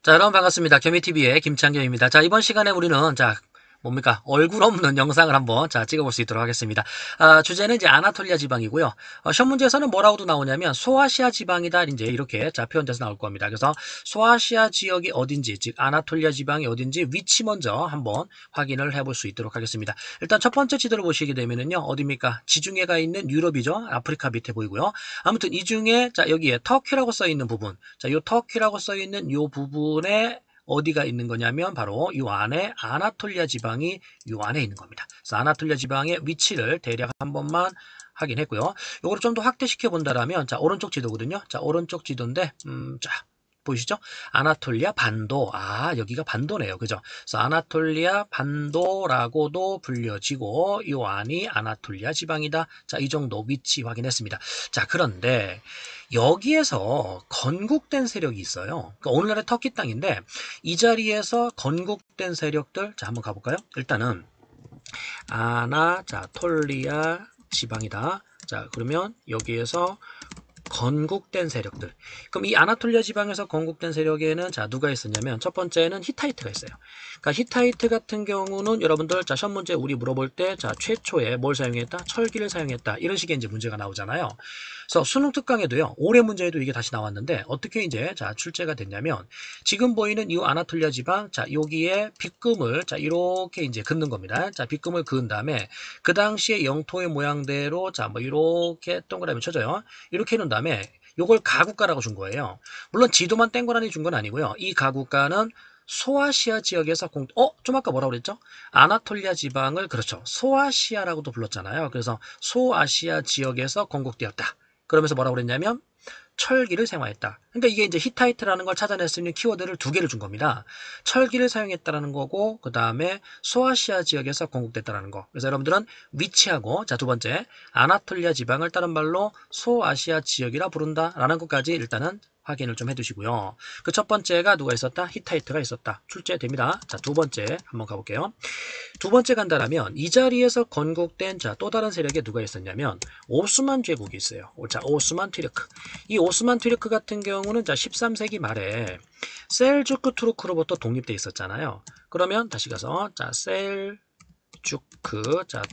자, 여러분 반갑습니다. 개미TV의 김창겸입니다. 자, 이번 시간에 우리는, 뭡니까? 얼굴 없는 영상을 한번, 찍어볼 수 있도록 하겠습니다. 주제는 이제 아나톨리아 지방이고요. 시험 문제에서는 뭐라고도 나오냐면, 소아시아 지방이다, 이제 이렇게, 표현돼서 나올 겁니다. 그래서, 소아시아 지역이 어딘지, 즉, 아나톨리아 지방이 어딘지 위치 먼저 한번 확인을 해볼 수 있도록 하겠습니다. 일단 첫 번째 지도를 보시게 되면은요, 어딥니까? 지중해가 있는 유럽이죠. 아프리카 밑에 보이고요. 아무튼 이 중에, 여기에 터키라고 써 있는 부분, 요 터키라고 써 있는 요 부분에 어디가 있는 거냐면 바로 이 안에 아나톨리아 지방이 이 안에 있는 겁니다. 그래서 아나톨리아 지방의 위치를 대략 한 번만 확인했고요. 요거를 좀 더 확대시켜 본다라면 오른쪽 지도거든요. 오른쪽 지도인데 보이시죠? 아나톨리아 반도. 여기가 반도네요. 그죠? 그래서 아나톨리아 반도라고도 불려지고 이 안이 아나톨리아 지방이다. 이 정도 위치 확인했습니다. 그런데 여기에서 건국된 세력이 있어요. 그러니까 오늘날의 터키 땅인데 이 자리에서 건국된 세력들 한번 가볼까요? 일단은 아나톨리아 지방이다. 그러면 여기에서 건국된 세력들. 그럼 이 아나톨리아 지방에서 건국된 세력에는 누가 있었냐면 첫 번째는 히타이트가 있어요. 그러니까 히타이트 같은 경우는 여러분들 시험 문제 우리 물어볼 때 최초에 뭘 사용했다? 철기를 사용했다. 이런 식의 이제 문제가 나오잖아요. 그래서 수능 특강에도요. 올해 문제에도 이게 다시 나왔는데 어떻게 이제 출제가 됐냐면 지금 보이는 이 아나톨리아 지방 여기에 빗금을 이렇게 이제 긋는 겁니다. 빗금을 그은 다음에 그 당시에 영토의 모양대로 뭐 이렇게 동그라미 쳐줘요. 이렇게 해놓은 다음에 요걸 가국가라고 준 거예요. 물론 지도만 땡고라니 준 건 아니고요. 이 가국가는 소아시아 지역에서 좀 아까 뭐라고 그랬죠? 아나톨리아 지방을 그렇죠. 소아시아라고도 불렀잖아요. 그래서 소아시아 지역에서 건국되었다. 그러면서 뭐라고 그랬냐면 철기를 사용했다. 그러니까 이게 이제 히타이트라는 걸 찾아낼 수 있는 키워드를 두 개를 준 겁니다. 철기를 사용했다라는 거고 그 다음에 소아시아 지역에서 건국됐다라는 거. 그래서 여러분들은 위치하고 두 번째 아나톨리아 지방을 다른 말로 소아시아 지역이라 부른다라는 것까지 일단은 확인을 좀 해두시고요. 그 첫 번째가 누가 있었다? 히타이트가 있었다. 출제됩니다. 두 번째 한번 가볼게요. 두 번째 간다라면 이 자리에서 건국된 또 다른 세력에 누가 있었냐면 오스만 제국이 있어요. 오스만 튀르크. 이 오스만 튀르크 같은 경우는 13세기 말에 셀주크 투르크로부터 독립돼 있었잖아요. 그러면 다시 가서 셀주크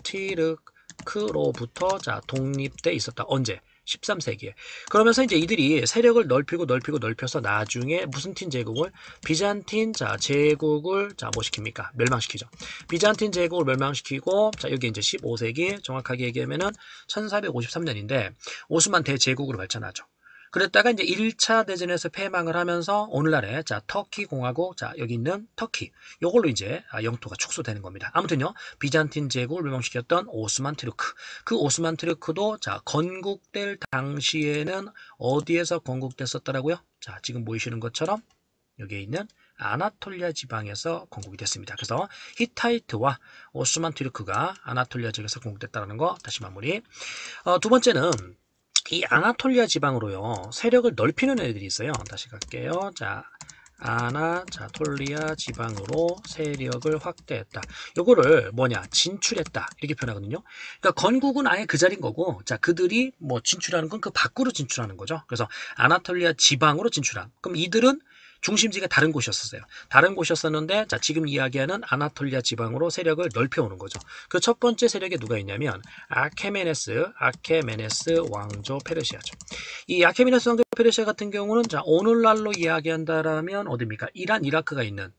튀르크로부터 독립돼 있었다. 언제? 13세기에. 그러면서 이제 이들이 세력을 넓혀서 나중에 무슨 틴 제국을 비잔틴 제국을 뭐 시킵니까? 멸망시키죠. 비잔틴 제국을 멸망시키고 여기 이제 15세기 정확하게 얘기하면은 1453년인데 오스만 대제국으로 발전하죠. 그랬다가 이제 1차 대전에서 패망을 하면서 오늘날의 터키 공화국 여기 있는 터키 요걸로 이제 영토가 축소되는 겁니다. 아무튼요. 비잔틴 제국을 멸망시켰던 오스만 트루크. 그 오스만 트루크도 건국될 당시에는 어디에서 건국됐었더라고요? 지금 보이시는 것처럼 여기에 있는 아나톨리아 지방에서 건국이 됐습니다. 그래서 히타이트와 오스만 트루크가 아나톨리아 지역에서 건국됐다는 거 다시 마무리. 두 번째는 이 아나톨리아 지방으로요 세력을 넓히는 애들이 있어요. 다시 갈게요. 아나톨리아 지방으로 세력을 확대했다. 요거를 진출했다 이렇게 표현하거든요. 그러니까 건국은 아예 그 자리인 거고 그들이 진출하는 건 그 밖으로 진출하는 거죠. 그래서 아나톨리아 지방으로 진출함. 그럼 이들은 중심지가 다른 곳이었어요. 다른 곳이었었는데 지금 이야기하는 아나톨리아 지방으로 세력을 넓혀오는 거죠. 그 첫 번째 세력에 누가 있냐면 아케메네스 왕조 페르시아죠. 이 아케메네스 왕조 페르시아 같은 경우는 오늘날로 이야기한다라면 어디입니까? 이란, 이라크가 있는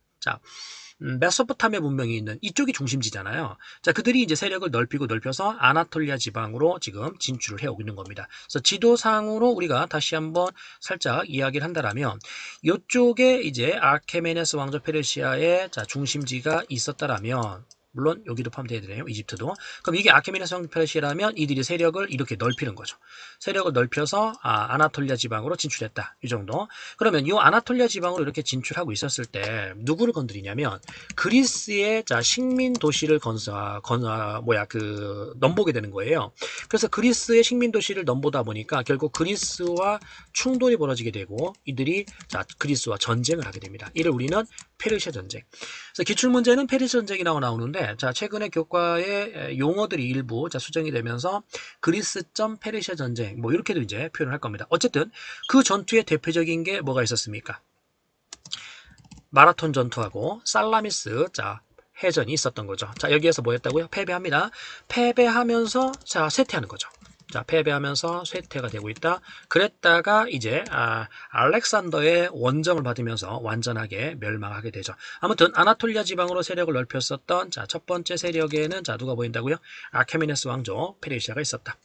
메소포타미아 문명이 있는 이쪽이 중심지잖아요. 그들이 이제 세력을 넓혀서 아나톨리아 지방으로 지금 진출을 해오고 있는 겁니다. 그래서 지도상으로 우리가 다시 한번 살짝 이야기를 한다라면 이쪽에 이제 아케메네스 왕조 페르시아의 중심지가 있었다라면 물론 여기도 포함되어야 되네요. 이집트도. 그럼 이게 아케메네스 왕조 페르시아라면 이들이 세력을 이렇게 넓히는 거죠. 세력을 넓혀서 아나톨리아 지방으로 진출했다. 이 정도. 그러면 이 아나톨리아 지방으로 이렇게 진출하고 있었을 때 누구를 건드리냐면 그리스의 식민 도시를 넘보게 되는 거예요. 그래서 그리스의 식민 도시를 넘보다 보니까 결국 그리스와 충돌이 벌어지게 되고 이들이 그리스와 전쟁을 하게 됩니다. 이를 우리는 페르시아 전쟁. 그래서 기출 문제는 페르시아 전쟁이라고 나오는데 최근에 교과의 용어들이 일부 수정이 되면서 그리스점 페르시아 전쟁 이렇게도 이제 표현을 할 겁니다. 어쨌든 그 전투의 대표적인 게 뭐가 있었습니까? 마라톤 전투하고 살라미스 자 해전이 있었던 거죠. 자, 여기에서 뭐 했다고요? 패배합니다. 패배하면서 자 쇠퇴하는 거죠. 자, 패배하면서 쇠퇴가 되고 있다. 그랬다가 이제 알렉산더의 원정을 받으면서 완전하게 멸망하게 되죠. 아무튼 아나톨리아 지방으로 세력을 넓혔었던 자, 첫 번째 세력에는 자 누가 보인다고요? 아케메네스 왕조 페르시아가 있었다.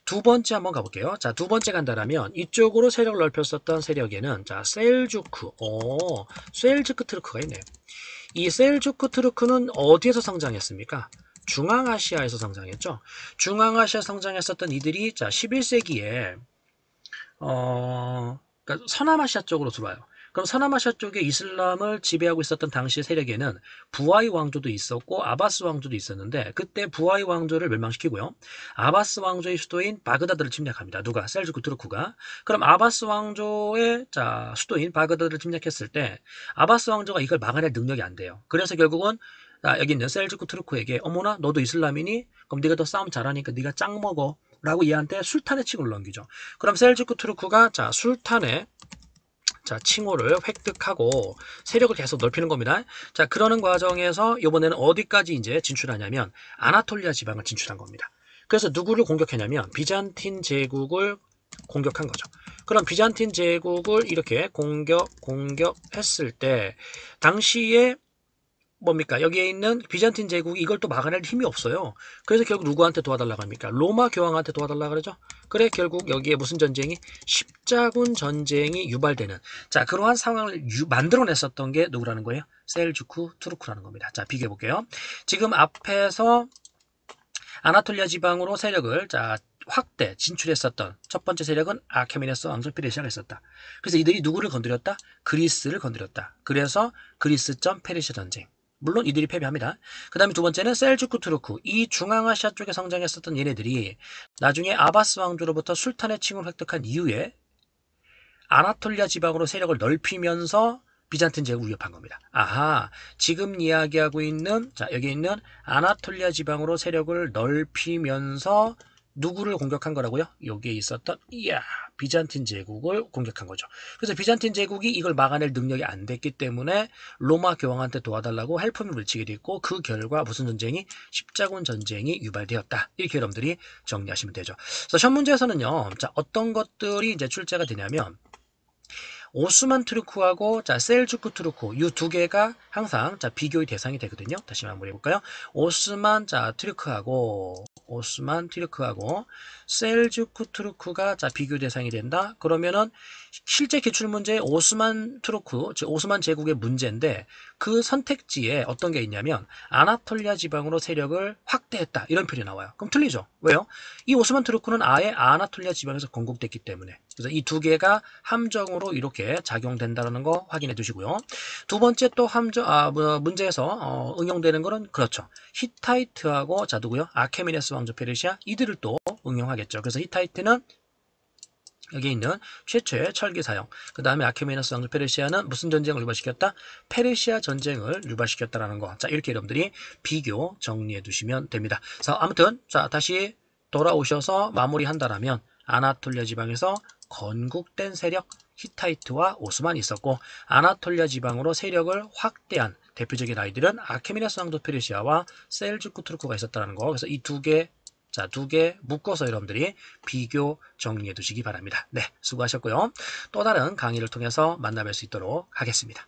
두 번째 한번 가볼게요. 자, 두 번째 간다라면 이쪽으로 세력을 넓혔었던 세력에는 자 셀주크 트루크가 있네요. 이 셀주크 트루크는 어디에서 성장했습니까? 중앙아시아에서 성장했죠. 중앙아시아 성장했었던 이들이 자 11세기에 그러니까 서남아시아 쪽으로 들어와요. 그럼 서남아시아 쪽에 이슬람을 지배하고 있었던 당시 세력에는 부하이 왕조도 있었고 아바스 왕조도 있었는데 그때 부하이 왕조를 멸망시키고요. 아바스 왕조의 수도인 바그다드를 침략합니다. 누가? 셀주크 투르크가. 그럼 아바스 왕조의 자 수도인 바그다드를 침략했을 때 아바스 왕조가 이걸 막아낼 능력이 안 돼요. 그래서 결국은 여기 있는 셀주크 투르크에게 어머나 너도 이슬람이니? 그럼 네가 더 싸움 잘하니까 네가 짱 먹어. 라고 얘한테 술탄의 칭호를 넘기죠. 그럼 셀주크 투르크가 자 술탄의 자 칭호를 획득하고 세력을 계속 넓히는 겁니다. 자 그러는 과정에서 이번에는 어디까지 이제 진출하냐면 아나톨리아 지방을 진출한 겁니다. 그래서 누구를 공격했냐면 비잔틴 제국을 공격한 거죠. 그럼 비잔틴 제국을 이렇게 공격했을 때 당시에 뭡니까? 여기에 있는 비잔틴 제국이 이걸 또 막아낼 힘이 없어요. 그래서 결국 누구한테 도와달라고 합니까? 로마 교황한테 도와달라고 그러죠. 그래 결국 여기에 무슨 전쟁이? 십자군 전쟁이 유발되는 자 그러한 상황을 만들어냈었던 게 누구라는 거예요? 셀주크 투르크라는 겁니다. 자 비교해 볼게요. 지금 앞에서 아나톨리아 지방으로 세력을 자 확대 진출했었던 첫 번째 세력은 아케메네스 왕조 페르시아가 있었다. 그래서 이들이 누구를 건드렸다? 그리스를 건드렸다. 그래서 그리스전 페르시아 전쟁. 물론 이들이 패배합니다. 그 다음에 두 번째는 셀주크 투르크. 이 중앙아시아 쪽에 성장했었던 얘네들이 나중에 아바스 왕조로부터 술탄의 칭을 획득한 이후에 아나톨리아 지방으로 세력을 넓히면서 비잔틴 제국을 위협한 겁니다. 아하, 지금 이야기하고 있는 자 여기 있는 아나톨리아 지방으로 세력을 넓히면서 누구를 공격한 거라고요? 여기에 있었던 비잔틴 제국을 공격한 거죠. 그래서 비잔틴 제국이 이걸 막아낼 능력이 안 됐기 때문에 로마 교황한테 도와달라고 헬프를 외치게 됐고 그 결과 무슨 전쟁이? 십자군 전쟁이 유발되었다. 이렇게 여러분들이 정리하시면 되죠. 그래서 시험 문제에서는요. 자, 어떤 것들이 이제 출제가 되냐면 오스만 투르크하고 자 셀주크 투르크 이 두 개가 항상 자 비교의 대상이 되거든요. 다시 한번 해볼까요? 오스만 투르크하고 셀주크 투르크가 자 비교 대상이 된다. 그러면은 실제 기출 문제에 오스만 투르크 즉 오스만 제국의 문제인데 그 선택지에 어떤 게 있냐면 아나톨리아 지방으로 세력을 확대했다 이런 표현이 나와요. 그럼 틀리죠. 왜요? 이 오스만 투르크는 아예 아나톨리아 지방에서 건국됐기 때문에 그래서 이 두 개가 함정으로 이렇게 작용된다는 거 확인해 두시고요. 두 번째 또 문제에서 응용되는 거는 그렇죠. 히타이트하고 자 누구요? 아케메네스 왕조 페르시아 이들을 또 응용하겠죠. 그래서 히타이트는 여기 있는 최초의 철기 사용. 그 다음에 아케메네스 왕조 페르시아는 무슨 전쟁을 유발시켰다? 페르시아 전쟁을 유발시켰다라는 거. 자 이렇게 여러분들이 비교 정리해 두시면 됩니다. 자 아무튼 자 다시 돌아오셔서 마무리한다라면 아나톨리아 지방에서 건국된 세력 히타이트와 오스만이 있었고 아나톨리아 지방으로 세력을 확대한 대표적인 아이들은 아케메네스 왕조 페르시아와 셀주크 투르크가 있었다는 거. 그래서 이 두 개 묶어서 여러분들이 비교 정리해 두시기 바랍니다. 네, 수고하셨고요. 또 다른 강의를 통해서 만나뵐 수 있도록 하겠습니다.